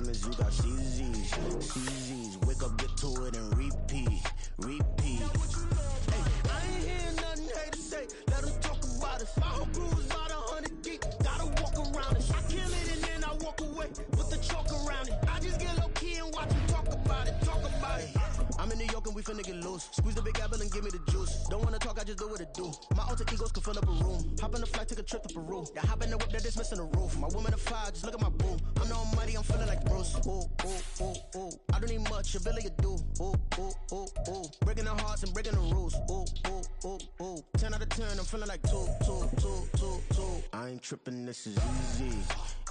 diamonds, you got CZs. CZs, wake up, get to it, and repeat. Repeat. Hey, I ain't hearing nothing hate to say. Let them talk about us. My whole crew is about 100 deep. Gotta walk around it. I kill it and then I walk away. Put the chalk around it. I just get low key and watch them talk about it. Talk about it. I'm in New York and we finna get loose. Squeeze the big apple and give me the juice. Don't wanna talk, I just do what it do. My alter egos can fill up a room. Hop in the flight, take a trip to Peru. Yeah, hop in the whip, that is missing the roof. My woman a fire, just look at my boo. I'm the almighty, I'm feeling like Bruce. Ooh, ooh, ooh, ooh. I don't need much, ability to do. Ooh, ooh, ooh, ooh. Breaking the hearts and breaking the rules. Ooh, ooh, ooh, ooh. 10 out of 10, I'm feeling like 2. I ain't tripping, this is easy.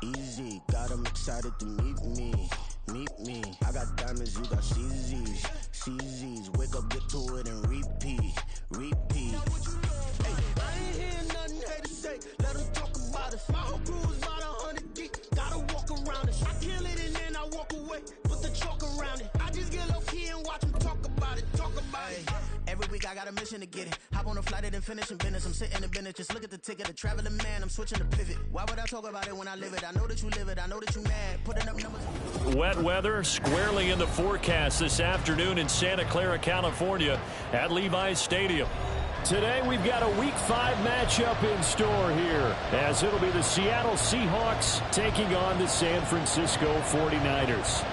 Easy, got 'em excited to meet me. Meet me. I got diamonds, you got CZs. CZs, wake up, get to it, and repeat. Repeat. Hey, I ain't hearing nothing hate to say. Let them talk about us. My whole crew is about 100 deep. Gotta walk around us. I kill it and then I walk away. Put the chalk around it. I just get low key and watch them talk about it. Talk about it. Every week I got a mission to get it. Hop on a flight and finish in business. I'm sitting in business. Just look at the ticket. A traveling man. I'm switching to pivot. Why would I talk about it when I live it? I know that you live it. I know that you mad. Putting up numbers. Wet weather squarely in the forecast this afternoon in Santa Clara, California at Levi's Stadium. Today we've got a Week 5 matchup in store here, as it'll be the Seattle Seahawks taking on the San Francisco 49ers.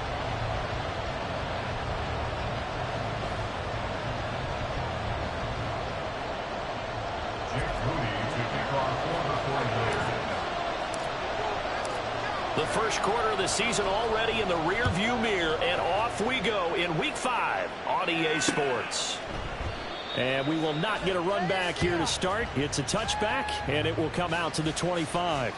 The first quarter of the season already in the rearview mirror, and off we go in Week 5 on EA Sports. And we will not get a run back here to start. It's a touchback, and it will come out to the 25.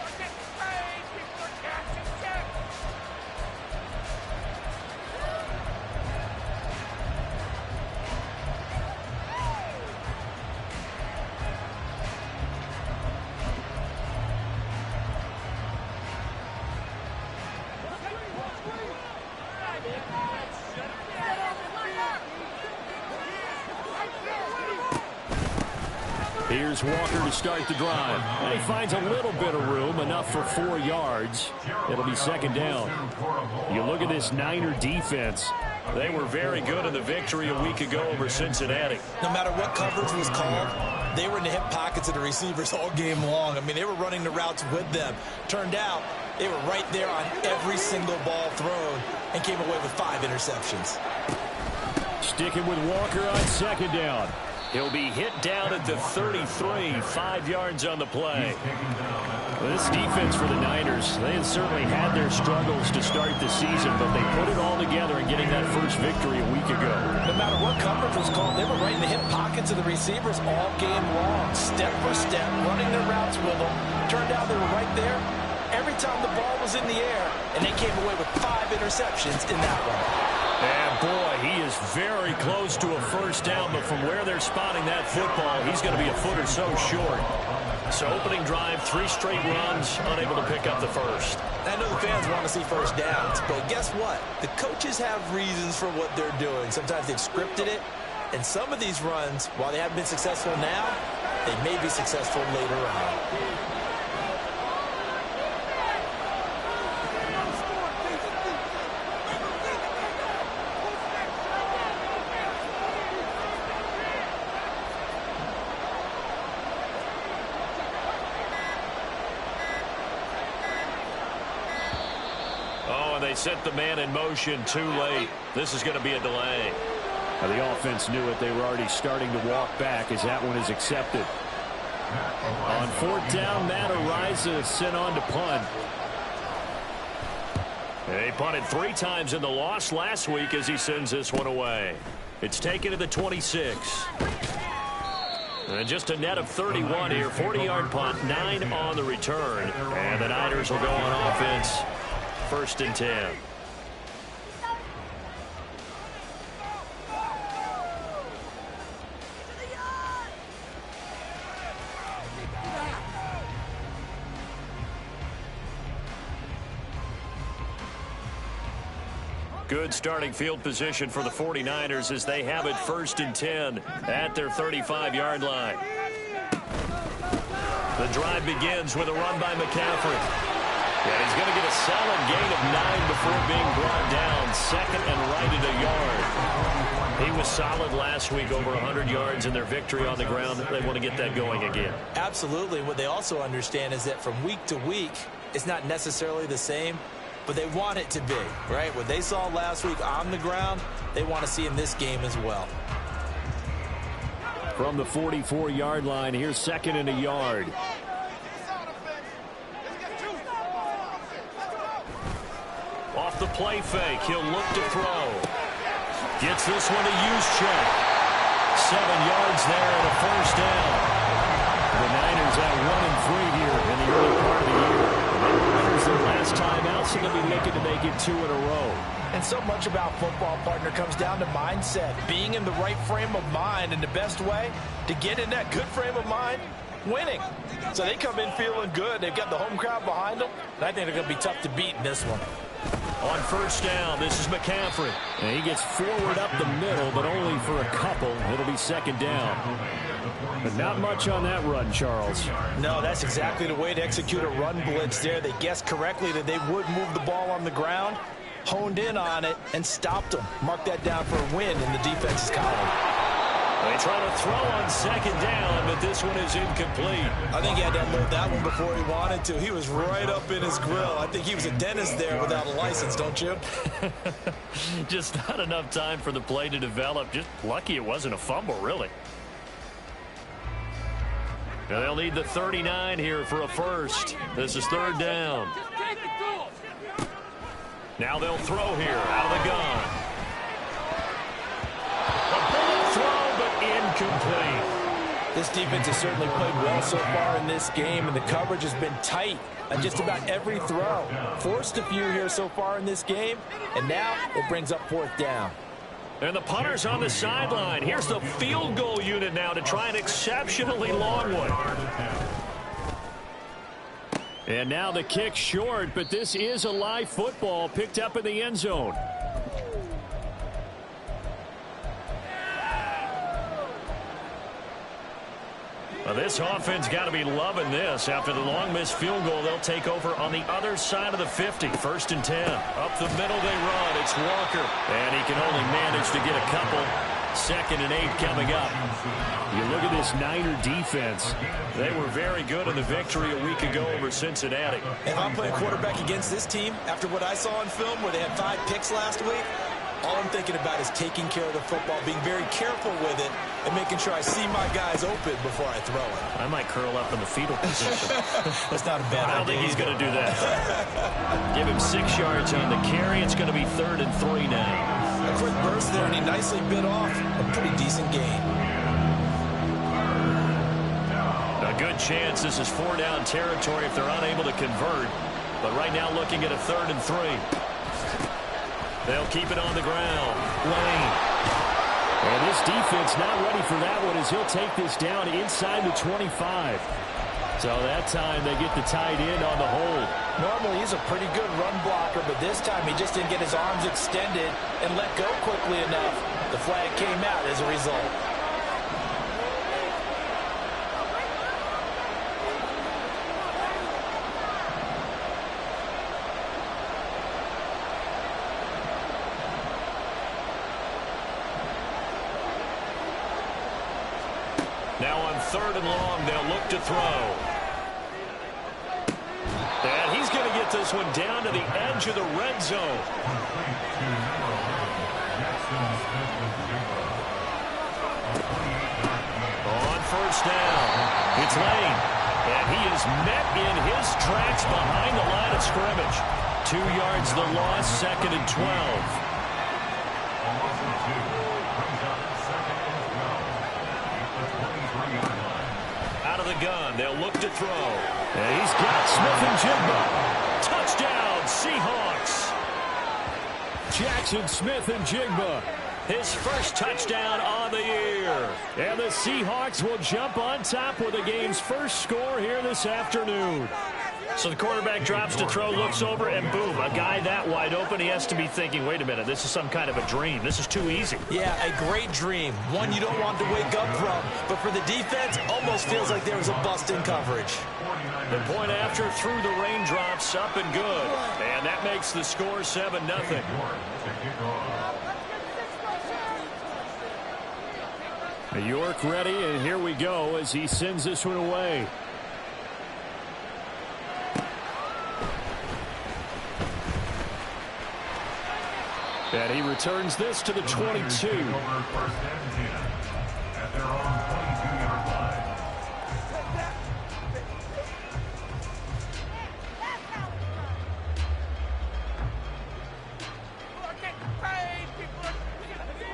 Here's Walker to start the drive. And he finds a little bit of room, enough for 4 yards. It'll be second down. You look at this Niner defense. They were very good in the victory a week ago over Cincinnati. No matter what coverage was called, they were in the hip pockets of the receivers all game long. I mean, they were running the routes with them. Turned out, they were right there on every single ball thrown and came away with 5 interceptions. Sticking with Walker on second down. He'll be hit down at the 33, 5 yards on the play. Well, this defense for the Niners, they had certainly had their struggles to start the season, but they put it all together in getting that first victory a week ago. No matter what coverage was called, they were right in the hip pockets of the receivers all game long, step for step, running their routes with them. Turned out they were right there every time the ball was in the air, and they came away with 5 interceptions in that one. And boy, he is very close to a first down, but from where they're spotting that football, he's going to be a foot or so short. So opening drive, 3 straight runs, unable to pick up the first. I know the fans want to see first downs, but guess what? The coaches have reasons for what they're doing. Sometimes they've scripted it, and some of these runs, while they haven't been successful now, they may be successful later on. They set the man in motion too late. This is going to be a delay. Now, the offense knew it. They were already starting to walk back as that one is accepted. On 4th down, Matt Ariza sent on to punt. They punted 3 times in the loss last week as he sends this one away. It's taken to the 26. And just a net of 31 here. 40-yard punt, 9 on the return. And the Niners will go on offense. 1st and 10. Good starting field position for the 49ers as they have it 1st and 10 at their 35-yard line. The drive begins with a run by McCaffrey. And he's going to get a solid gain of 9 before being brought down. Second and right at a yard. He was solid last week, over 100 yards in their victory on the ground. They want to get that going again. Absolutely. What they also understand is that from week to week, it's not necessarily the same, but they want it to be, right? What they saw last week on the ground, they want to see in this game as well. From the 44-yard line, here's second and a yard. Off the play fake, he'll look to throw. Gets this one to Juszczyk. 7 yards there and a first down. The Niners at 1-3 here in the early part of the year. The Niners their last time out, so they'll be looking to make it 2 in a row. And so much about football, partner, comes down to mindset. Being in the right frame of mind, and the best way to get in that good frame of mind, winning. So they come in feeling good. They've got the home crowd behind them, and I think they're going to be tough to beat in this one. On first down, this is McCaffrey. And he gets forward up the middle, but only for a couple. It'll be second down. But not much on that run, Charles. No, that's exactly the way to execute a run blitz there. They guessed correctly that they would move the ball on the ground, honed in on it, and stopped them. Mark that down for a win in the defense's column. They try to throw on second down, but this one is incomplete. I think he had to unload that one before he wanted to. He was right up in his grill. I think he was a dentist there without a license, don't you? Just not enough time for the play to develop. Just lucky it wasn't a fumble, really. And they'll need the 39 here for a first. This is third down. Now they'll throw here out of the gun. A bullet throw, but incomplete. This defense has certainly played well so far in this game, and the coverage has been tight on just about every throw. Forced a few here so far in this game, and now it brings up fourth down. And the punter's on the sideline. Here's the field goal unit now to try an exceptionally long one. And now the kick short, but this is a live football picked up in the end zone. Well, this offense got to be loving this. After the long missed field goal, they'll take over on the other side of the 50. First and 10. Up the middle they run. It's Walker. And he can only manage to get a couple. Second and 8 coming up. You look at this Niner defense. They were very good in the victory a week ago over Cincinnati. If I'm playing quarterback against this team, after what I saw on film where they had 5 picks last week, all I'm thinking about is taking care of the football, being very careful with it, and making sure I see my guys open before I throw it. I might curl up in the fetal position. That's not a bad idea. I don't think he's going to do that. Give him 6 yards on the carry. It's going to be 3rd and 3 now. A quick burst there, and he nicely bit off a pretty decent gain. A good chance this is 4-down territory if they're unable to convert. But right now looking at a 3rd and 3. They'll keep it on the ground. Lane. And this defense not ready for that one as he'll take this down inside the 25. So that time they get the tight end on the hold. Normally he's a pretty good run blocker, but this time he just didn't get his arms extended and let go quickly enough. The flag came out as a result. Now on 3rd and long, they'll look to throw. And he's going to get this one down to the edge of the red zone. On first down, it's Lane. And he is met in his tracks behind the line of scrimmage. 2 yards the loss, 2nd and 12. Gun. They'll look to throw. And he's got Smith-Njigba. Touchdown, Seahawks. Jackson Smith-Njigba. His first touchdown on the year. And the Seahawks will jump on top with the game's first score here this afternoon. So the quarterback drops to throw, looks over, and boom, a guy that wide open, he has to be thinking, wait a minute, this is some kind of a dream. This is too easy. Yeah, a great dream. One you don't want to wake up from. But for the defense, almost feels like there was a bust in coverage. The point after through the raindrops, up and good. And that makes the score 7-0. York ready, and here we go as he sends this one away. And he returns this to the 22.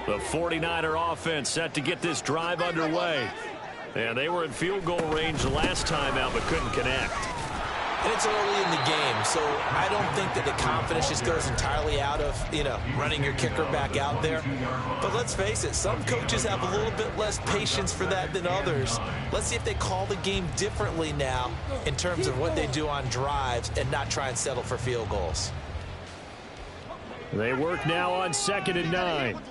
The 49er offense set to get this drive underway. And they were in field goal range last time out but couldn't connect. And it's early in the game, so I don't think that the confidence just goes entirely out of, running your kicker back out there. But let's face it, some coaches have a little bit less patience for that than others. Let's see if they call the game differently now in terms of what they do on drives and not try and settle for field goals. They work now on 2nd and 9.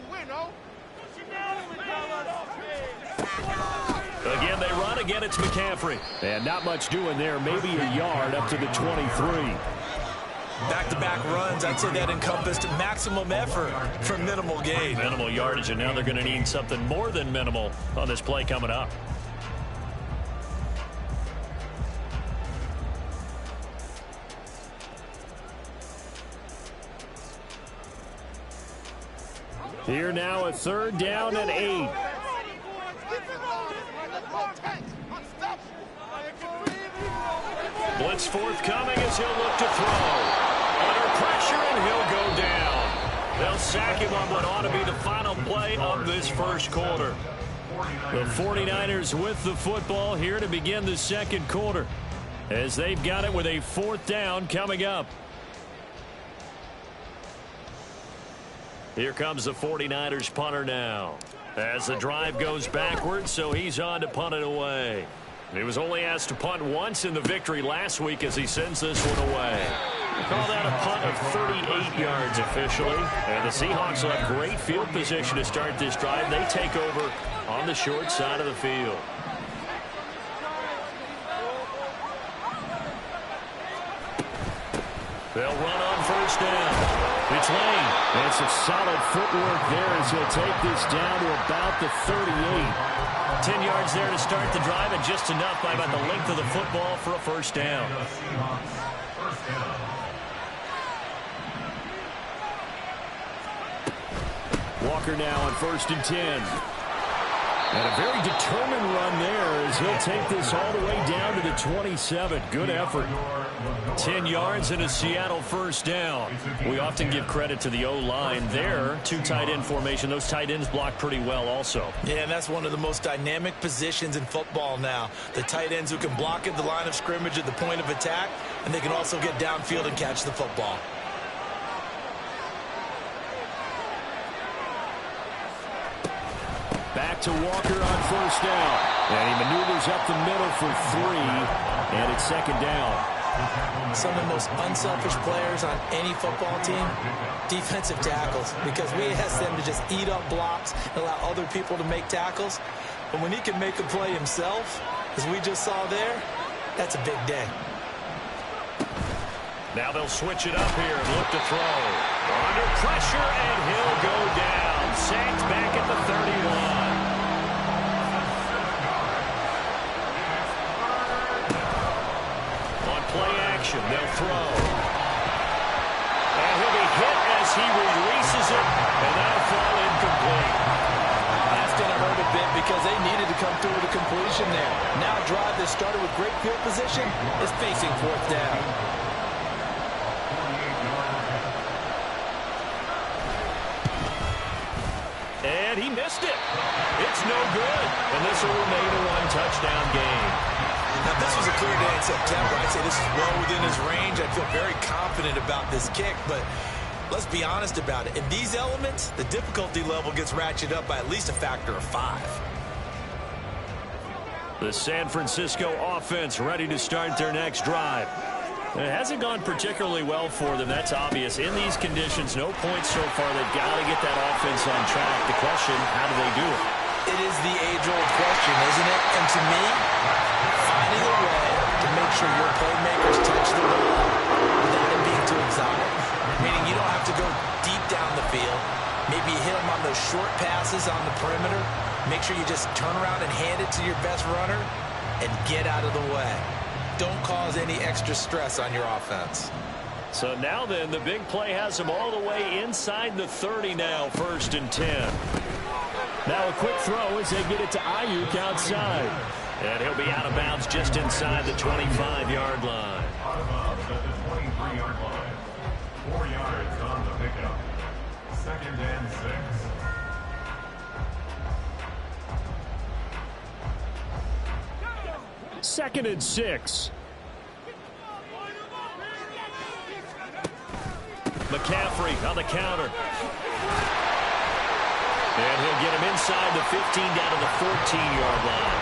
Again, they run. Again, it's McCaffrey. And not much doing there. Maybe a yard up to the 23. Back-to-back runs, I'd say that encompassed maximum effort for minimal gain. Minimal yardage, and now they're going to need something more than minimal on this play coming up. Here now a 3rd down and 8. Blitz forthcoming as he'll look to throw. Under pressure, and he'll go down. They'll sack him on what ought to be the final play of this first quarter. The 49ers with the football here to begin the second quarter, as they've got it with a 4th down coming up. Here comes the 49ers punter now. As the drive goes backwards, so he's on to punt it away. He was only asked to punt once in the victory last week as he sends this one away. Call that a punt of 38 yards officially. And the Seahawks will have great field position to start this drive. They take over on the short side of the field. They'll run on 1st down. It's Lane. And some solid footwork there as he'll take this down to about the 38. 10 yards there to start the drive, and just enough by about the length of the football for a 1st down. Walker now on 1st and 10. And a very determined run there as he'll take this all the way down to the 27. Good effort. 10 yards and a Seattle 1st down. We often give credit to the O-line there. 2 tight end formation. Those tight ends block pretty well also. Yeah, and that's one of the most dynamic positions in football now. The tight ends who can block at the line of scrimmage at the point of attack, and they can also get downfield and catch the football. Back to Walker on 1st down. And he maneuvers up the middle for 3. And it's 2nd down. Some of the most unselfish players on any football team, defensive tackles, because we ask them to just eat up blocks and allow other people to make tackles. But when he can make a play himself, as we just saw there, that's a big day. Now they'll switch it up here and look to throw. Under pressure, and he'll go down. Sacked back at the 31. Play action, they'll throw. And he'll be hit as he releases it, and that'll fall incomplete. That's going to hurt a bit because they needed to come through with a completion there. Now a drive that started with great field position is facing 4th down. And he missed it. It's no good. And this will remain a 1-touchdown game. Now, if this was a clear day in September, I'd say this is well within his range. I'd feel very confident about this kick, but let's be honest about it. In these elements, the difficulty level gets ratcheted up by at least a factor of 5. The San Francisco offense ready to start their next drive. It hasn't gone particularly well for them. That's obvious. In these conditions, no points so far. They've got to get that offense on track. The question, how do they do it? It is the age-old question, isn't it? And to me, finding a way to make sure your playmakers touch the ball without it being too exotic. Meaning you don't have to go deep down the field. Maybe you hit them on those short passes on the perimeter. Make sure you just turn around and hand it to your best runner and get out of the way. Don't cause any extra stress on your offense. So now then, the big play has them all the way inside the 30 now, 1st and 10. Now a quick throw as they get it to Ayuk outside. And he'll be out of bounds just inside the 25-yard line. Out of bounds at the 23-yard line. 4 yards on the pickup. 2nd and 6. Second and 6. McCaffrey on the counter. And he'll get him inside the 15 down to the 14-yard line.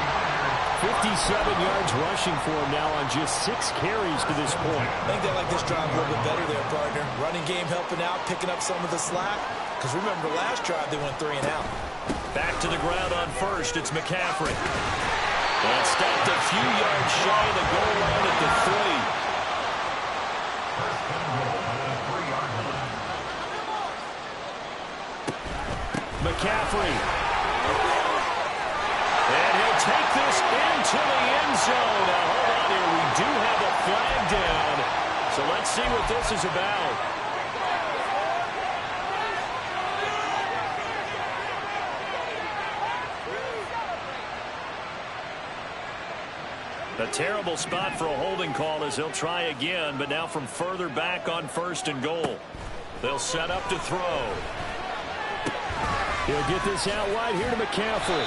57 yards rushing for him now on just 6 carries to this point. I think they like this drive a little bit better there, partner. Running game helping out, picking up some of the slack. Because remember, last drive they went 3 and out. Back to the ground on first. It's McCaffrey. And stopped a few yards shy of the goal line at the 3. McCaffrey. And he'll take this into the end zone. Now, hold on here. We do have a flag down. So let's see what this is about. A terrible spot for a holding call as they'll try again, but now from further back on 1st and goal. They'll set up to throw. He'll get this out wide here to McCaffrey.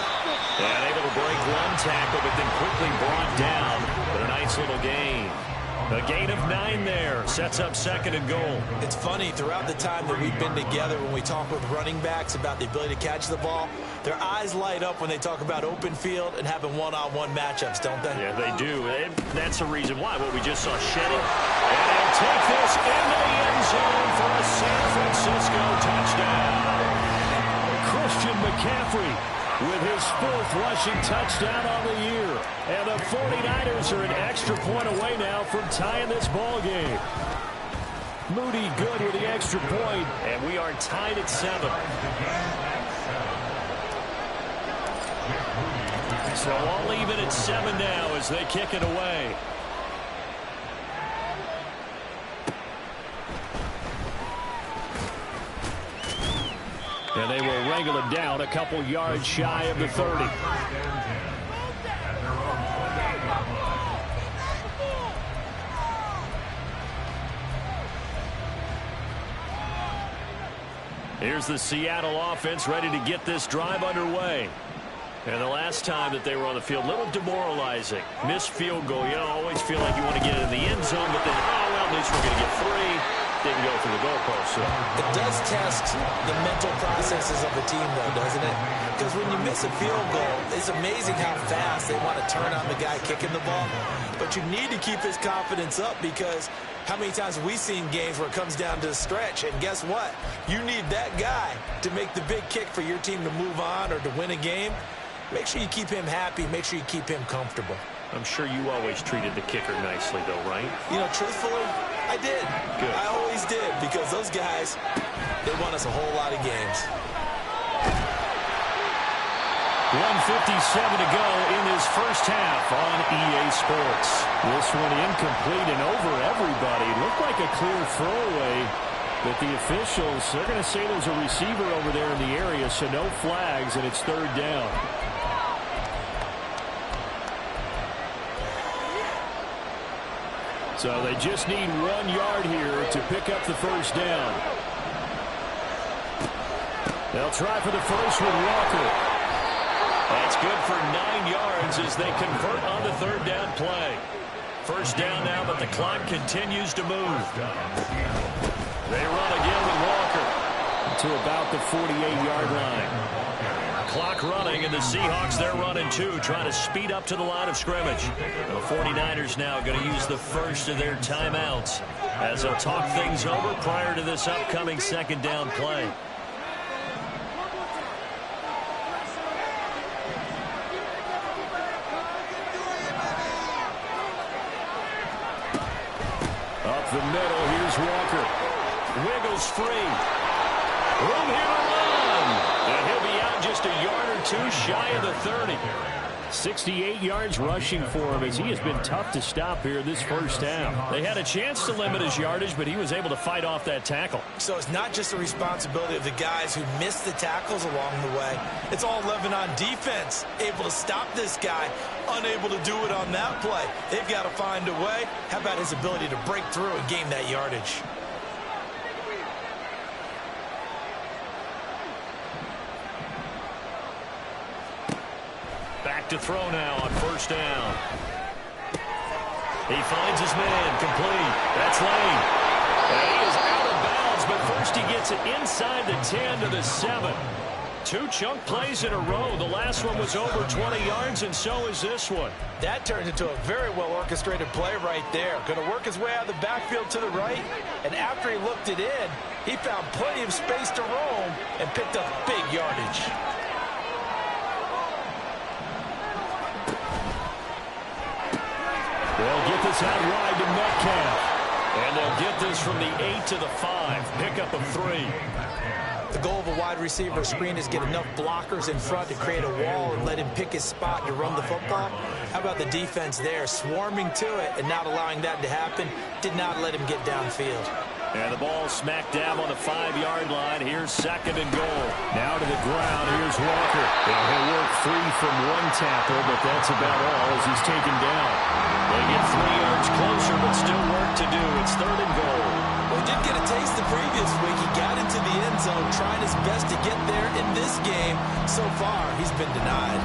And able to break one tackle, but then quickly brought down. But a nice little gain. A gain of 9 there. Sets up 2nd and goal. It's funny, throughout the time that we've been together, when we talk with running backs about the ability to catch the ball, their eyes light up when they talk about open field and having one-on-one matchups, don't they? Yeah, they do. And that's the reason why. What we just saw shedding. And they'll take this into the end zone for a San Francisco touchdown. Christian McCaffrey with his 4th rushing touchdown on the year. And the 49ers are an extra point away now from tying this ball game. Moody good with the extra point. And we are tied at 7. So all even at 7 now as they kick it away. And they will wrangle it down a couple yards shy of the 30. Here's the Seattle offense ready to get this drive underway. And the last time that they were on the field, a little demoralizing. Missed field goal. You know, always feel like you want to get it in the end zone, but then, oh, well, at least we're going to get 3. Didn't go through the goalpost. So. It does test the mental processes of a team, though, doesn't it? Because when you miss a field goal, it's amazing how fast they want to turn on the guy kicking the ball. But you need to keep his confidence up because how many times have we seen games where it comes down to a stretch? And guess what? You need that guy to make the big kick for your team to move on or to win a game. Make sure you keep him happy. Make sure you keep him comfortable. I'm sure you always treated the kicker nicely, though, right? You know, truthfully, I did. Good. I always did because those guys, they won us a whole lot of games. 1:57 to go in this first half on EA Sports. This one incomplete and over everybody. Looked like a clear throwaway, but the officials, they're going to say there's a receiver over there in the area, so no flags, and it's 3rd down. So they just need 1 yard here to pick up the first down. They'll try for the first with Walker. That's good for 9 yards as they convert on the 3rd down play. First down now, but the clock continues to move. They run again with Walker. To about the 48-yard line. Clock running, and the Seahawks, they're running too, trying to speed up to the line of scrimmage. The 49ers now going to use the first of their timeouts as they'll talk things over prior to this upcoming second down play. Up the middle, here's Walker. Wiggles free. Room here to run. And he'll be out just a yard or two shy of the 30. 68 yards rushing for him as he has been tough to stop here this first half. They had a chance to limit his yardage, but he was able to fight off that tackle. So it's not just the responsibility of the guys who missed the tackles along the way. It's all 11 on defense, able to stop this guy, unable to do it on that play. They've got to find a way. How about his ability to break through and gain that yardage? Back to throw now on first down. He finds his man, complete. That's Lane. And he is out of bounds, but first he gets it inside the 10 to the 7. 2 chunk plays in a row. The last one was over 20 yards, and so is this one. That turns into a very well-orchestrated play right there. Going to work his way out of the backfield to the right, and after he looked it in, he found plenty of space to roam and picked up big yardage. They'll get this out wide to Metcalf. And they'll get this from the 8 to the 5. Pickup of 3. The goal of a wide receiver screen is get enough blockers in front to create a wall and let him pick his spot to run the football. How about the defense there, swarming to it and not allowing that to happen? Did not let him get downfield. And the ball smack dab on the 5-yard line. Here's second and goal. Now to the ground. Here's Walker. And he'll work free from one tackle, but that's about all as he's taken down. They get 3 yards closer, but still work to do. It's third and goal. Well, he did get a taste the previous week. He got into the end zone, trying his best to get there in this game. So far, he's been denied.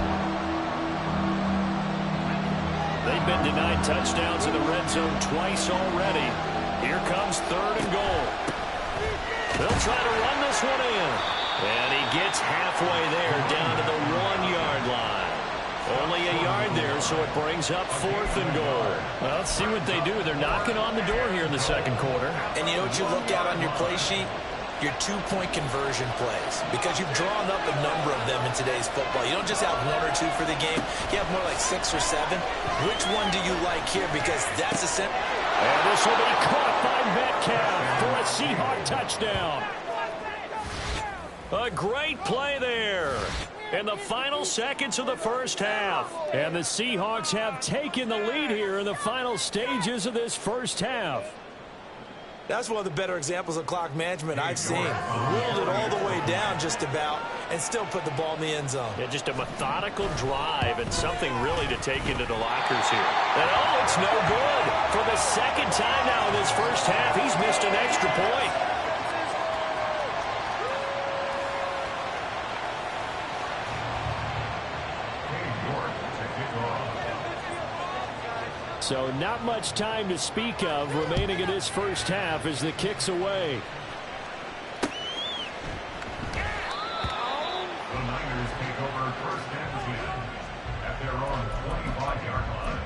They've been denied touchdowns in the red zone twice already. Here comes third and goal. They'll try to run this one in. And he gets halfway there, down to the 1-yard line. Only a yard there, so it brings up fourth and goal. Well, let's see what they do. They're knocking on the door here in the second quarter. And you know what you look at on your play sheet? Your 2-point conversion plays. Because you've drawn up a number of them in today's football. You don't just have 1 or 2 for the game. You have more like 6 or 7. Which one do you like here? Because that's a simple. And this will be caught by Metcalf for a Seahawk touchdown. A great play there in the final seconds of the first half. And the Seahawks have taken the lead here in the final stages of this first half. That's one of the better examples of clock management I've seen. Whittled it all the way down just about and still put the ball in the end zone. Yeah, just a methodical drive and something really to take into the lockers here. And oh, it's no good. For the second time now in this first half, he's missed an extra point. So not much time to speak of remaining in this first half as the kick's away. The Niners take over first and 10 at their own 25-yard line.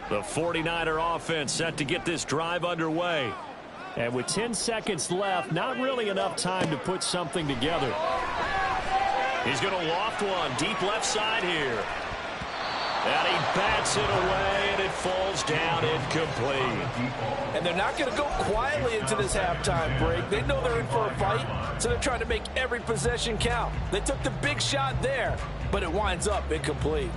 The 49er offense set to get this drive underway. And with 10 seconds left, not really enough time to put something together. He's going to loft one deep left side here. And he bats it away, and it falls down incomplete. And they're not going to go quietly into this halftime break. They know they're in for a fight, so they're trying to make every possession count. They took the big shot there, but it winds up incomplete.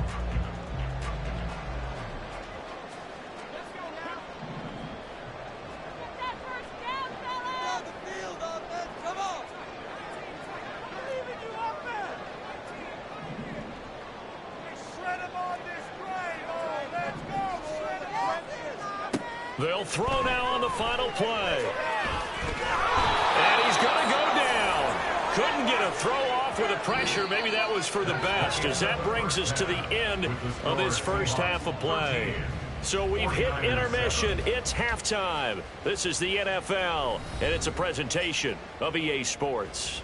They'll throw now on the final play. And he's going to go down. Couldn't get a throw off with the pressure. Maybe that was for the best, as that brings us to the end of this first half of play. So we've hit intermission. It's halftime. This is the NFL, and it's a presentation of EA Sports.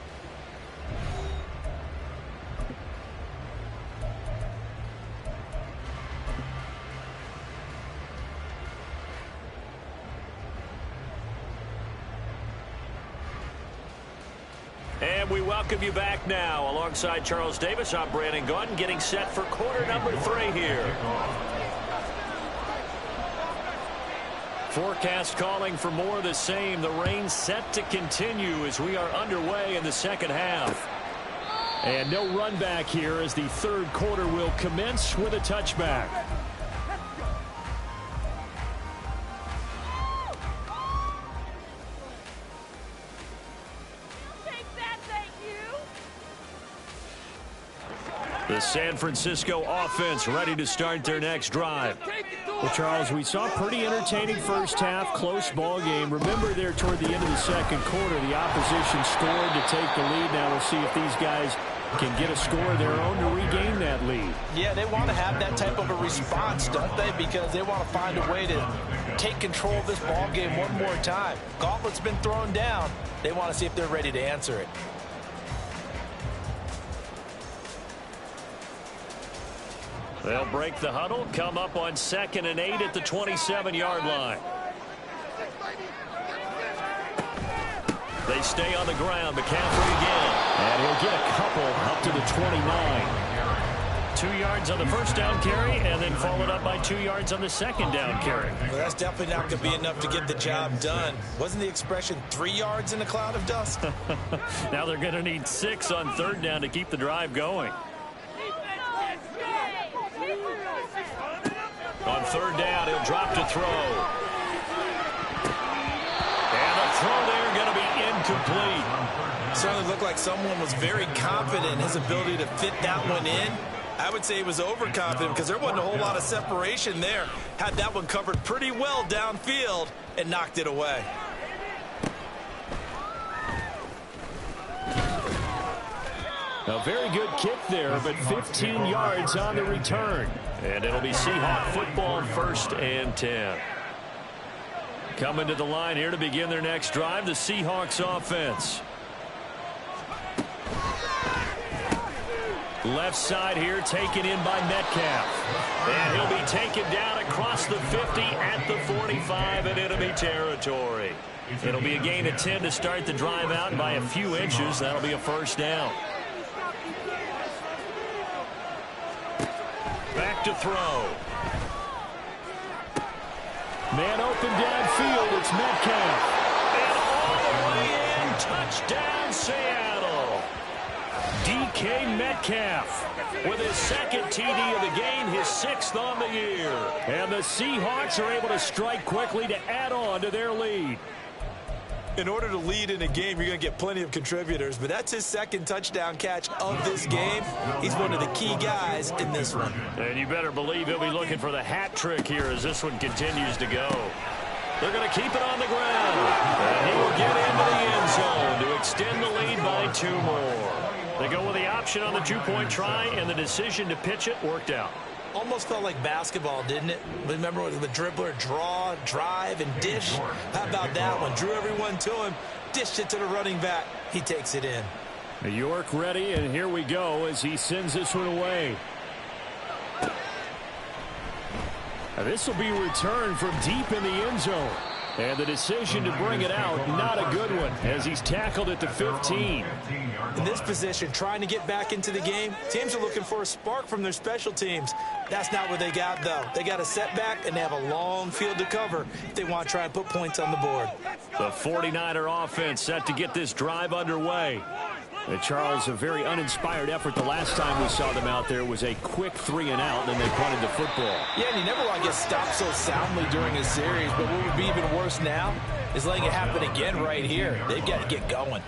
And we welcome you back now. Alongside Charles Davis, I'm Brandon Gaudin, getting set for quarter number 3 here. Forecast calling for more of the same. The rain set to continue as we are underway in the second half. And no run back here as the third quarter will commence with a touchback. The San Francisco offense ready to start their next drive. Well, Charles, we saw a pretty entertaining first half, close ball game. Remember there toward the end of the second quarter, the opposition scored to take the lead. Now we'll see if these guys can get a score of their own to regain that lead. Yeah, they want to have that type of a response, don't they? Because they want to find a way to take control of this ball game one more time. Gauntlet's been thrown down. They want to see if they're ready to answer it. They'll break the huddle, come up on 2nd and 8 at the 27-yard line. They stay on the ground. McCaffrey again. And he'll get a couple up to the 29. 2 yards on the first down carry, and then followed up by 2 yards on the second down carry. Well, that's definitely not going to be enough to get the job done. Wasn't the expression 3 yards in a cloud of dust? Now they're going to need 6 on third down to keep the drive going. On third down, he'll drop to throw. And the throw there going to be incomplete. Certainly looked like someone was very confident in his ability to fit that one in. I would say he was overconfident because there wasn't a whole lot of separation there. Had that one covered pretty well downfield and knocked it away. A very good kick there, but 15 yards on the return. And it'll be Seahawk football, 1st and 10. Coming to the line here to begin their next drive, the Seahawks offense. Left side here taken in by Metcalf. And he'll be taken down across the 50 at the 45 and enemy territory. It'll be a gain of 10 to start the drive out by a few inches. That'll be a first down. Back to throw. Man open downfield. It's Metcalf. And all the way in. Touchdown, Seattle. DK Metcalf with his second TD of the game, his 6th on the year. And the Seahawks are able to strike quickly to add on to their lead. In order to lead in a game, you're going to get plenty of contributors, but that's his 2nd touchdown catch of this game. He's one of the key guys in this one. And you better believe he'll be looking for the hat trick here as this one continues to go. They're going to keep it on the ground. And he will get into the end zone to extend the lead by 2 more. They go with the option on the 2-point try, and the decision to pitch it worked out. Almost felt like basketball, didn't it? Remember the dribbler, draw, drive, and dish? How about that one? Drew everyone to him, dished it to the running back. He takes it in. York ready, and here we go as he sends this one away. This will be returned from deep in the end zone. And the decision to bring it out, not a good one, as he's tackled at the 15. In this position, trying to get back into the game, teams are looking for a spark from their special teams. That's not what they got, though. They got a setback, and they have a long field to cover if they want to try and put points on the board. The 49er offense set to get this drive underway. And Charles, a very uninspired effort. The last time we saw them out there was a quick 3 and out, and they punted the football. Yeah, and you never want to get stopped so soundly during a series, but what would be even worse now is letting it happen again right here. They've got to get going.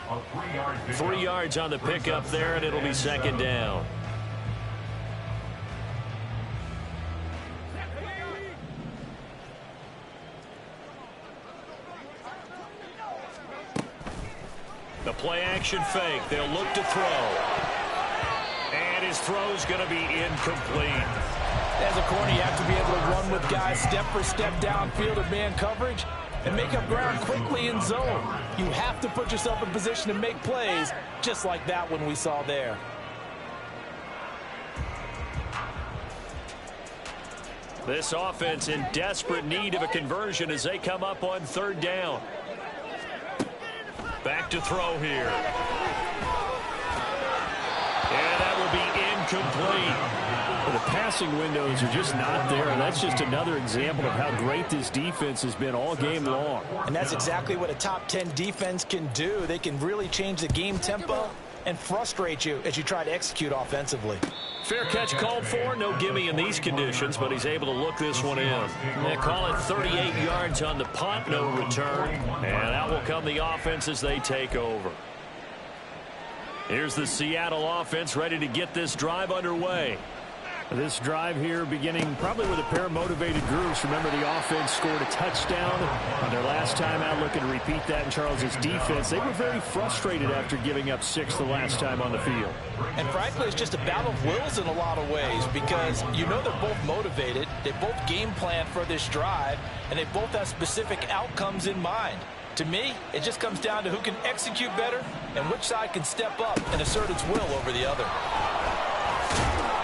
3 yards on the pickup there, and it'll be 2nd down. The play-action fake. They'll look to throw. And his throw's going to be incomplete. As a corner, you have to be able to run with guys step for step downfield in man coverage and make up ground quickly in zone. You have to put yourself in position to make plays, just like that one we saw there. This offense in desperate need of a conversion as they come up on third down. Back to throw here. And that will be incomplete. Well, the passing windows are just not there, and that's just another example of how great this defense has been all game long. And that's exactly what a top 10 defense can do. They can really change the game tempo and frustrate you as you try to execute offensively. Fair catch called for. No gimme in these conditions, but he's able to look this one in. They call it 38 yards on the punt, no return. And out will come the offense as they take over. Here's the Seattle offense ready to get this drive underway. This drive here beginning probably with a pair of motivated groups. Remember, the offense scored a touchdown on their last time out. Looking to repeat that in Charles's defense. They were very frustrated after giving up 6 the last time on the field. And frankly, it's just a battle of wills in a lot of ways, because you know they're both motivated. They both game plan for this drive, and they both have specific outcomes in mind. To me, it just comes down to who can execute better and which side can step up and assert its will over the other.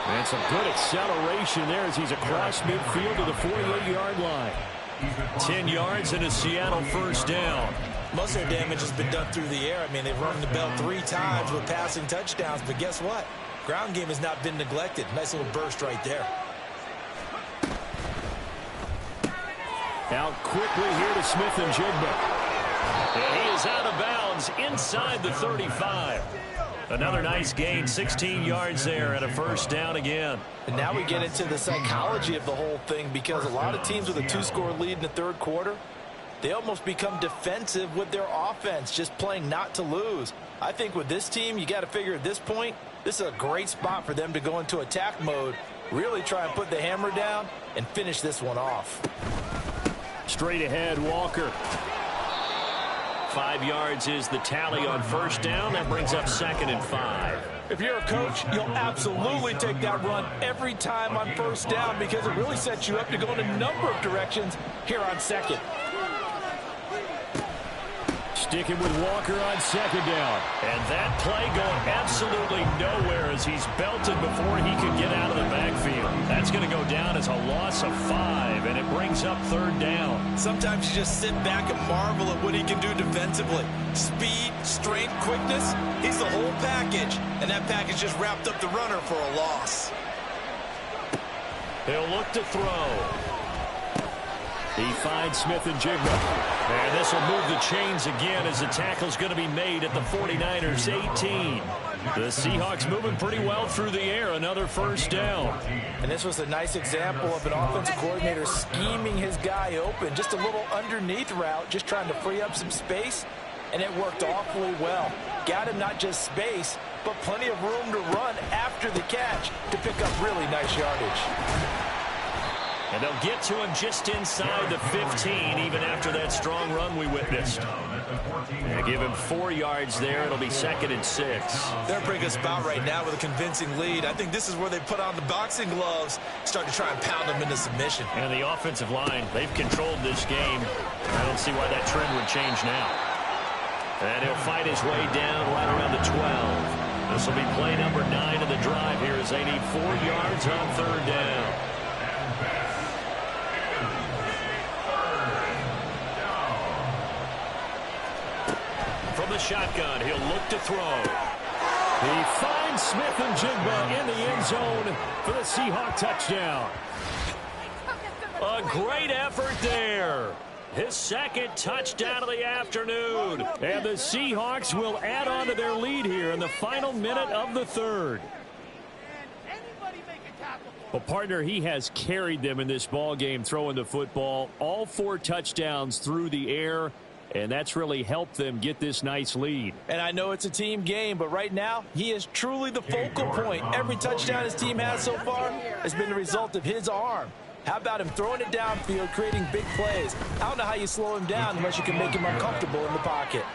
And some good acceleration there as he's across midfield to the 48-yard line. 10 yards and a Seattle first down. Most of their damage has been done through the air. I mean, they've rung the bell 3 times with passing touchdowns, but guess what? Ground game has not been neglected. Nice little burst right there. Out quickly here to Smith and Jigba. And he is out of bounds inside the 35. Another nice gain, 16 yards there and a first down again. And now we get into the psychology of the whole thing, because a lot of teams with a 2-score lead in the third quarter, they almost become defensive with their offense, just playing not to lose. I think with this team, you got to figure at this point, this is a great spot for them to go into attack mode, really try and put the hammer down and finish this one off. Straight ahead, Walker. 5 yards is the tally on first down. That brings up 2nd and 5. If you're a coach, you'll absolutely take that run every time on first down, because it really sets you up to go in a number of directions here on second. Sticking with Walker on 2nd down. And that play going absolutely nowhere as he's belted before he could get out of the backfield. That's going to go down as a loss of 5, and it brings up 3rd down. Sometimes you just sit back and marvel at what he can do defensively. Speed, strength, quickness, he's the whole package. And that package just wrapped up the runner for a loss. He'll look to throw. He finds Smith and Jigba. And this will move the chains again as the tackle's going to be made at the 49ers 18. The Seahawks moving pretty well through the air. Another first down. And this was a nice example of an offensive coordinator scheming his guy open. Just a little underneath route, just trying to free up some space. And it worked awfully well. Got him not just space, but plenty of room to run after the catch to pick up really nice yardage. And they'll get to him just inside the 15, even after that strong run we witnessed. And give him 4 yards there. It'll be 2nd and 6. They're a pretty good spot right now with a convincing lead. I think this is where they put on the boxing gloves, start to try and pound them into submission. And the offensive line, they've controlled this game. I don't see why that trend would change now. And he'll fight his way down right around the 12. This will be play number 9 of the drive here as they need 4 yards on 3rd down. From the shotgun, he'll look to throw. He finds Smith and Jigba in the end zone for the Seahawk touchdown. A great effort there. His 2nd touchdown of the afternoon. And the Seahawks will add on to their lead here in the final minute of the 3rd. Well, partner, he has carried them in this ball game throwing the football. All 4 touchdowns through the air. And that's really helped them get this nice lead. And I know it's a team game, but right now, he is truly the focal point. Every touchdown his team has so far has been the result of his arm. How about him throwing it downfield, creating big plays? I don't know how you slow him down unless you can make him uncomfortable in the pocket.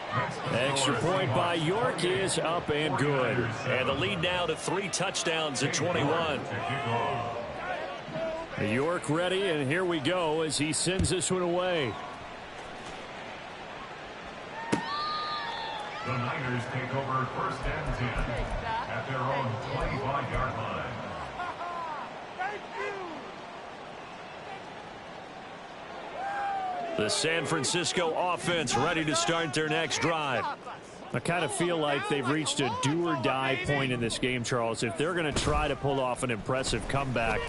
Extra point by York is up and good. And the lead now to 3 touchdowns at 21. York ready, and here we go as he sends this one away. The Niners take over first and 10 at their own 25-yard line. The San Francisco offense ready to start their next drive. I kind of feel like they've reached a do-or-die point in this game, Charles. If they're going to try to pull off an impressive comeback,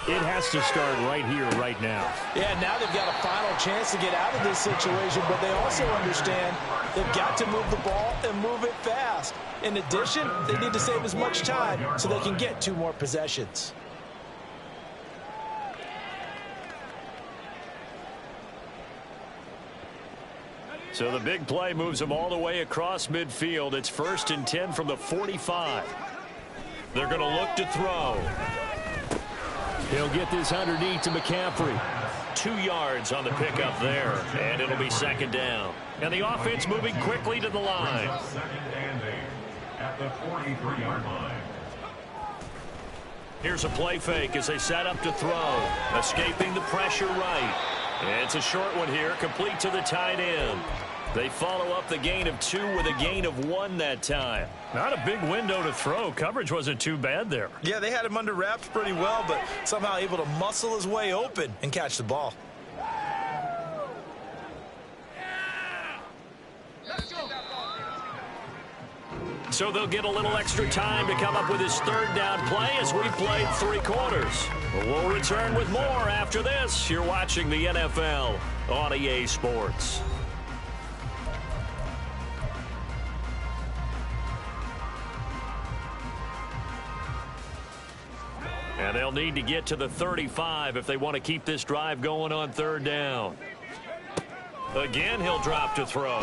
it has to start right here, right now. Yeah, now they've got a final chance to get out of this situation, but they also understand they've got to move the ball and move it fast. In addition, they need to save as much time so they can get 2 more possessions. So the big play moves them all the way across midfield. It's first and 10 from the 45. They're going to look to throw. He'll get this underneath to McCaffrey. 2 yards on the pickup there, and it'll be second down. And the offense moving quickly to the line. Second and 8 at the 43-yard line. Here's a play fake as they set up to throw. Escaping the pressure right. It's a short one here, complete to the tight end. They follow up the gain of 2 with a gain of 1 that time. Not a big window to throw. Coverage wasn't too bad there. Yeah, they had him under wraps pretty well, but somehow able to muscle his way open and catch the ball. So they'll get a little extra time to come up with his third down play as we've played 3 quarters. We'll return with more after this. You're watching the NFL on EA Sports. And they'll need to get to the 35 if they want to keep this drive going on third down. Again, he'll drop to throw.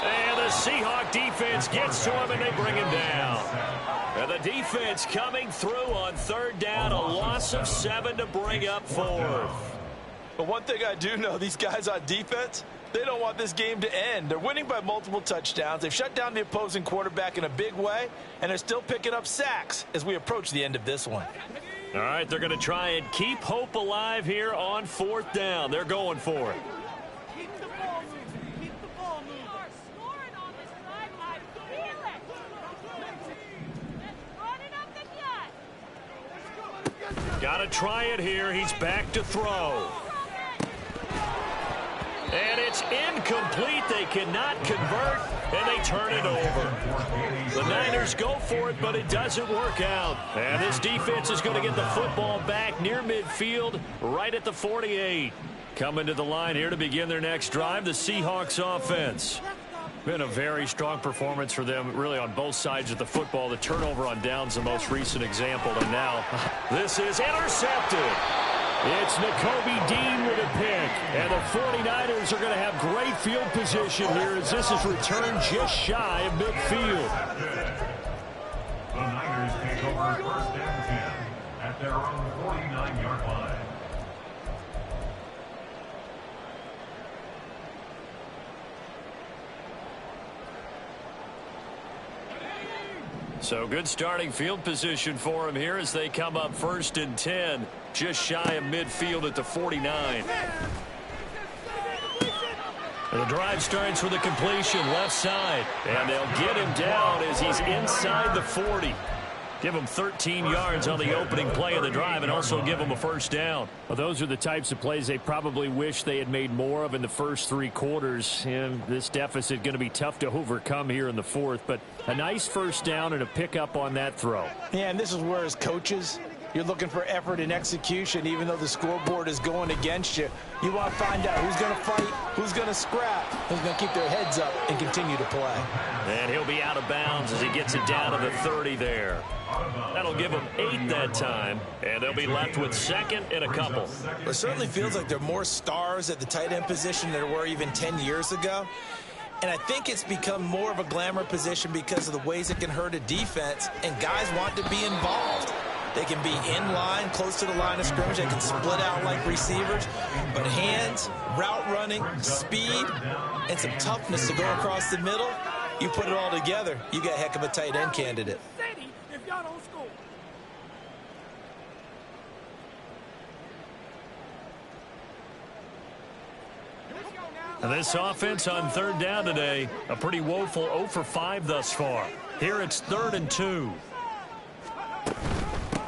And the Seahawks defense gets to him, and they bring him down. And the defense coming through on third down, a loss of 7 to bring up 4th. But one thing I do know, these guys on defense, they don't want this game to end. They're winning by multiple touchdowns. They've shut down the opposing quarterback in a big way, and they're still picking up sacks as we approach the end of this one. All right, they're going to try and keep hope alive here on 4th down. They're going for it. Keep the ball moving. Keep the ball moving. We are scoring on this drive. I feel it. Let's run it up the gut. Got to try it here. He's back to throw. And it's incomplete. They cannot convert, and they turn it over. The Niners go for it, but it doesn't work out. And this defense is going to get the football back near midfield, right at the 48. Coming to the line here to begin their next drive, the Seahawks offense. Been a very strong performance for them, really, on both sides of the football. The turnover on downs, the most recent example, and now this is intercepted. It's Nakobe Dean with a pick, and the 49ers are going to have great field position here as this is returned just shy of midfield. The Niners take over first and 10 at their own 49-yard line. So good starting field position for them here as they come up first and 10, just shy of midfield at the 49. And the drive starts with a completion left side, and they'll get him down as he's inside the 40. Give him 13 yards on the opening play of the drive and also give him a first down. Well, those are the types of plays they probably wish they had made more of in the first 3 quarters. And this deficit going to be tough to overcome here in the 4th. But a nice first down and a pickup on that throw. Yeah, and this is where, as coaches, you're looking for effort and execution. Even though the scoreboard is going against you, you want to find out who's going to fight, who's going to scrap, who's going to keep their heads up and continue to play. And he'll be out of bounds as he gets it down to the 30 there. That'll give them 8 that time, and they'll be left with second and a couple. It certainly feels like there are more stars at the tight end position than there were even 10 years ago. And I think it's become more of a glamour position because of the ways it can hurt a defense, and guys want to be involved. They can be in line, close to the line of scrimmage. They can split out like receivers. But hands, route running, speed, and some toughness to go across the middle, you put it all together, you got a heck of a tight end candidate. This offense on third down today, a pretty woeful 0 for 5 thus far. Here it's 3rd and 2.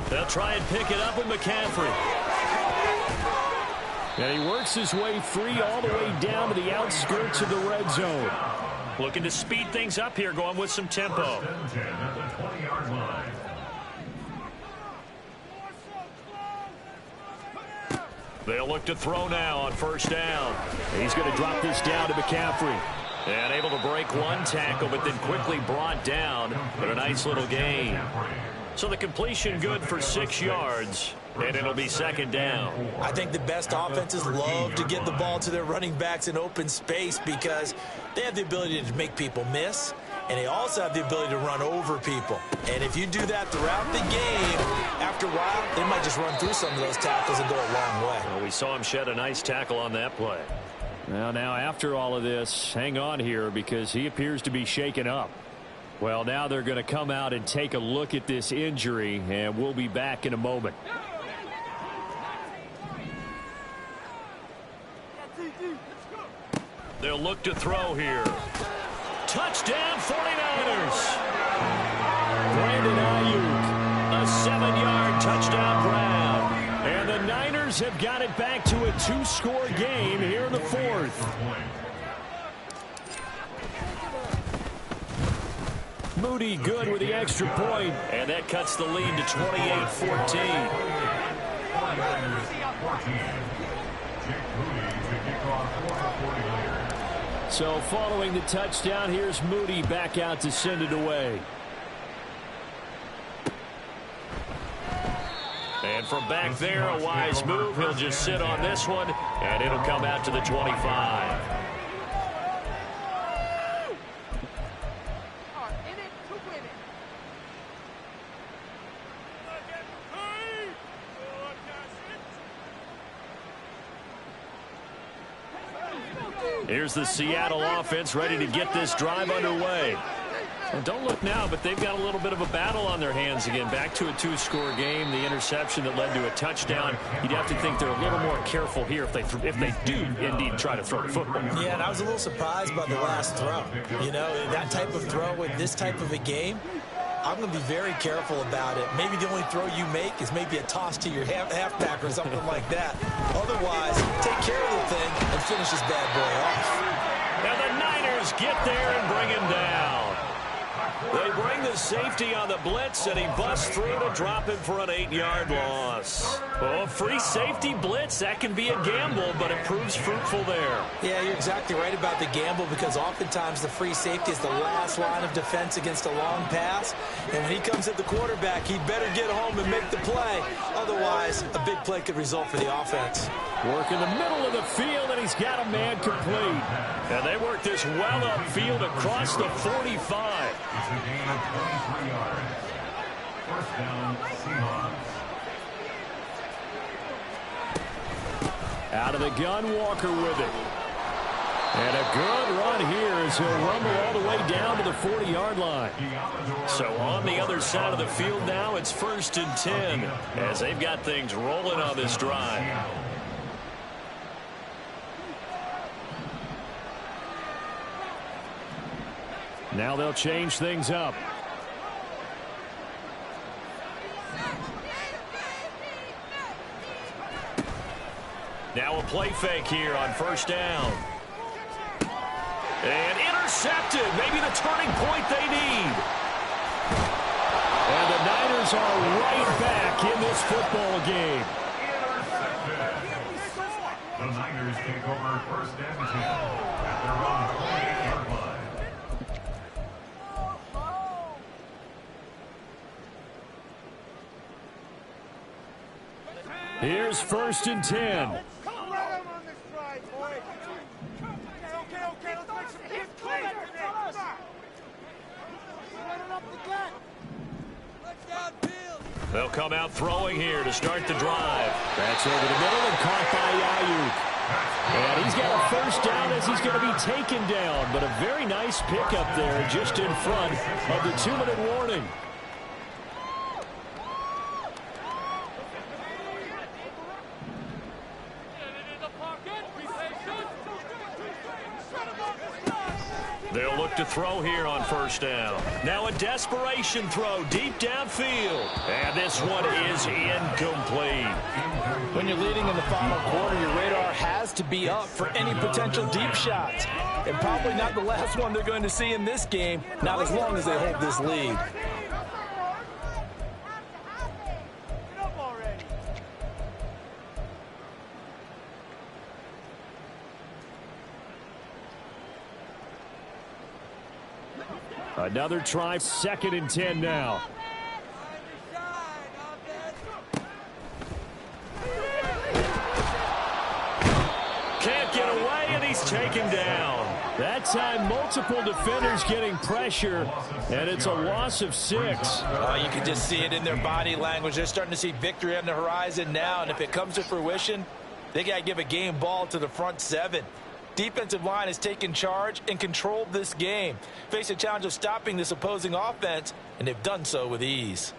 They'll try and pick it up with McCaffrey. And he works his way free all the way down to the outskirts of the red zone. Looking to speed things up here, going with some tempo. They'll look to throw now on first down. He's going to drop this down to McCaffrey. And able to break one tackle, but then quickly brought down. But a nice little gain. So the completion good for 6 yards, and it'll be 2nd down. I think the best offenses love to get the ball to their running backs in open space because they have the ability to make people miss, and they also have the ability to run over people. And if you do that throughout the game, after a while, they might just run through some of those tackles and go a long way. Well, we saw him shed a nice tackle on that play. Now after all of this, hang on here because he appears to be shaken up. Well, now they're going to come out and take a look at this injury, and we'll be back in a moment. They'll look to throw here. Touchdown, 49ers. Brandon Ayuk, a 7-yard touchdown grab. And the Niners have got it back to a 2-score game here in the 4th. Moody good with the extra point, and that cuts the lead to 28-14. So following the touchdown, here's Moody back out to send it away. And from back there, a wise move. He'll just sit on this one, and it'll come out to the 25. Here's the Seattle offense ready to get this drive underway. And don't look now, but they've got a little bit of a battle on their hands again. Back to a 2-score game. The interception that led to a touchdown. You'd have to think they're a little more careful here if they do indeed try to throw the football. Yeah, and I was a little surprised by the last throw. You know, that type of throw in this type of a game, I'm going to be very careful about it. Maybe the only throw you make is maybe a toss to your halfback or something like that. Otherwise, take care of the thing and finish this bad boy off. And the Niners get there and bring him down. They bring the safety on the blitz, and he busts through to drop him for an 8-yard loss. Oh, free safety blitz, that can be a gamble, but it proves fruitful there. Yeah, you're exactly right about the gamble because oftentimes the free safety is the last line of defense against a long pass. And when he comes at the quarterback, he'd better get home and make the play. Otherwise, a big play could result for the offense. Work in the middle of the field, and he's got a man complete. And they work this well upfield across the 45. It's a gain of 23 yards. First down, Seahawks. Out of the gun, Walker with it. And a good run here as he'll rumble all the way down to the 40-yard line. So on the other side of the field now, it's 1st and 10 as they've got things rolling on this drive. Now they'll change things up. Now a play fake here on first down. And intercepted. Maybe the turning point they need. And the Niners are right back in this football game. The Niners take over 1st and 10 at their own 48-yard line. Here's 1st and 10. They'll come out throwing here to start the drive. That's over the middle and caught by Ayuk. And he's got a 1st down as he's going to be taken down. But a very nice pickup there just in front of the 2-minute warning. They'll look to throw here on first down. Now a desperation throw deep downfield. And this one is incomplete. When you're leading in the final quarter, your radar has to be up for any potential deep shots. And probably not the last one they're going to see in this game, not as long as they hold this lead. Another try, 2nd and 10 now. Can't get away, and he's taken down. That time, multiple defenders getting pressure, and it's a loss of 6. You can just see it in their body language. They're starting to see victory on the horizon now, and if it comes to fruition, they got to give a game ball to the front 7. Defensive line has taken charge and controlled this game. Face a challenge of stopping this opposing offense, and they've done so with ease.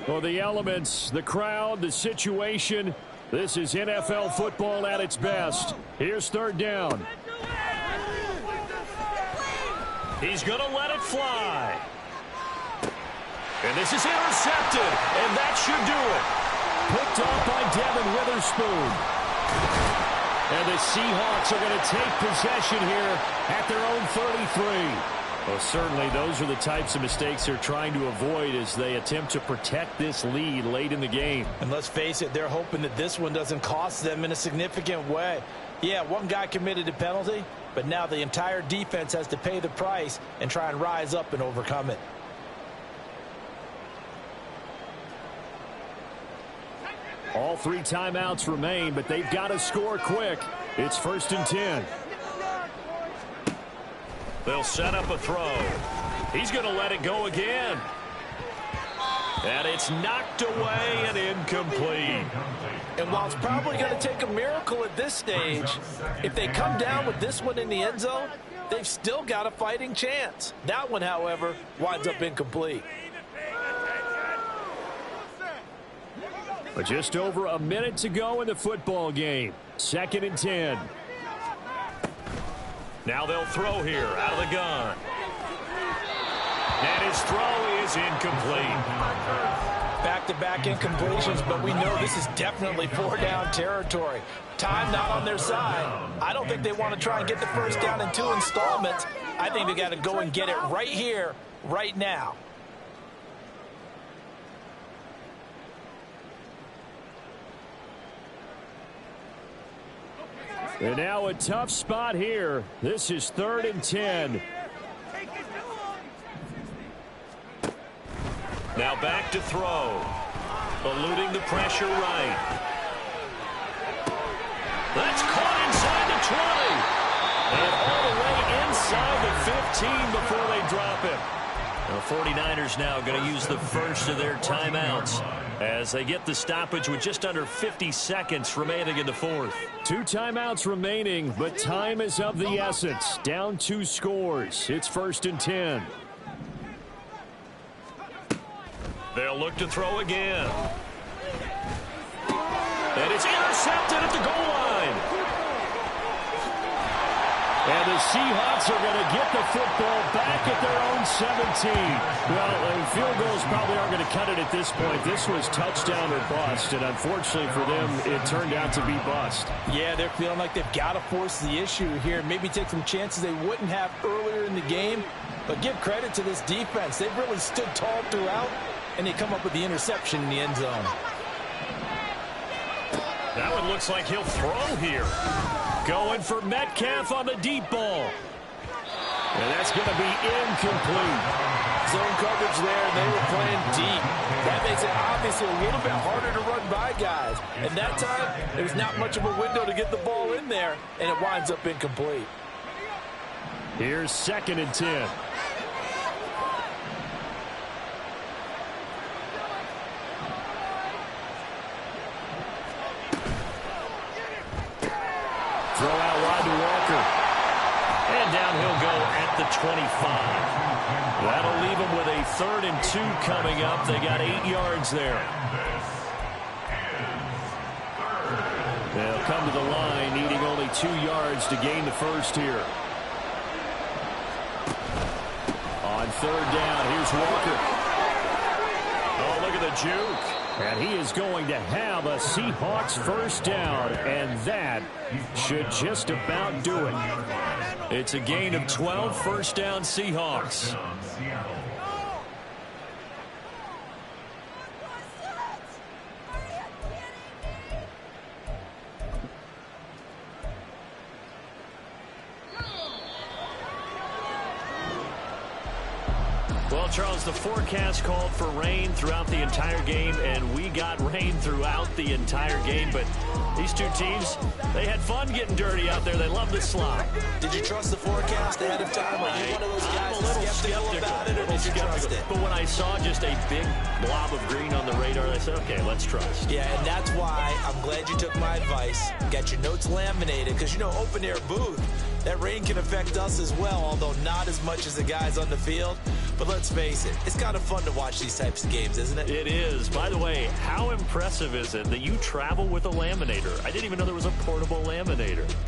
Well, the elements, the crowd, the situation, this is NFL football at its best. Here's 3rd down. He's going to let it fly. And this is intercepted, and that should do it. Picked off by Devin Witherspoon. And the Seahawks are going to take possession here at their own 33. Well, certainly those are the types of mistakes they're trying to avoid as they attempt to protect this lead late in the game. And let's face it, they're hoping that this one doesn't cost them in a significant way. Yeah, one guy committed a penalty, but now the entire defense has to pay the price and try and rise up and overcome it. All 3 timeouts remain, but they've got to score quick. It's 1st and 10. They'll set up a throw. He's going to let it go again. And it's knocked away and incomplete. And while it's probably going to take a miracle at this stage, if they come down with this one in the end zone, they've still got a fighting chance. That one, however, winds up incomplete. But just over a minute to go in the football game. 2nd and 10. Now they'll throw here out of the gun. And his throw is incomplete. Back-to-back incompletions, but we know this is definitely 4-down territory. Time not on their side. I don't think they want to try and get the first down in 2 installments. I think they got to go and get it right here, right now. And now a tough spot here. This is 3rd and 10. Now back to throw. Eluding the pressure right. That's caught inside the 20. And all the way inside the 15 before they drop it. The 49ers now going to use the first of their timeouts as they get the stoppage with just under 50 seconds remaining in the 4th. 2 timeouts remaining, but time is of the essence. Down 2 scores. It's 1st and 10. They'll look to throw again. And it's intercepted at the goal line. And the Seahawks are going to get the football back at their own 17. Well, field goals probably aren't going to cut it at this point. This was touchdown or bust, and unfortunately for them, it turned out to be bust. Yeah, they're feeling like they've got to force the issue here. Maybe take some chances they wouldn't have earlier in the game. But give credit to this defense. They've really stood tall throughout, and they come up with the interception in the end zone. That one looks like he'll throw here. Going for Metcalf on the deep ball. And that's going to be incomplete. Zone coverage there, and they were playing deep. That makes it obviously a little bit harder to run by guys. And that time, there's not much of a window to get the ball in there, and it winds up incomplete. Here's 2nd and 10. Throw out wide to Walker. And down he'll go at the 25. That'll leave him with a 3rd and 2 coming up. They got 8 yards there. They'll come to the line needing only 2 yards to gain the first here. On 3rd down, here's Walker. Oh, look at the juke. And he is going to have a Seahawks first down, and that should just about do it. It's a gain of 12, first down Seahawks. Well, Charles, the forecast called for rain throughout the entire game, and we got rain throughout the entire game. But these two teams, they had fun getting dirty out there. They love the slop. Did you trust the forecast ahead of time? Are you one of those guys I'm a little skeptical about it, or did you trust it? But when I saw just a big blob of green on the radar, I said, okay, let's trust. Yeah, and that's why I'm glad you took my advice. Got your notes laminated, because, you know, open-air booth, that rain can affect us as well, although not as much as the guys on the field. But let's face it, it's kind of fun to watch these types of games, isn't it? It is. By the way, how impressive is it that you travel with a laminator? I didn't even know there was a portable laminator.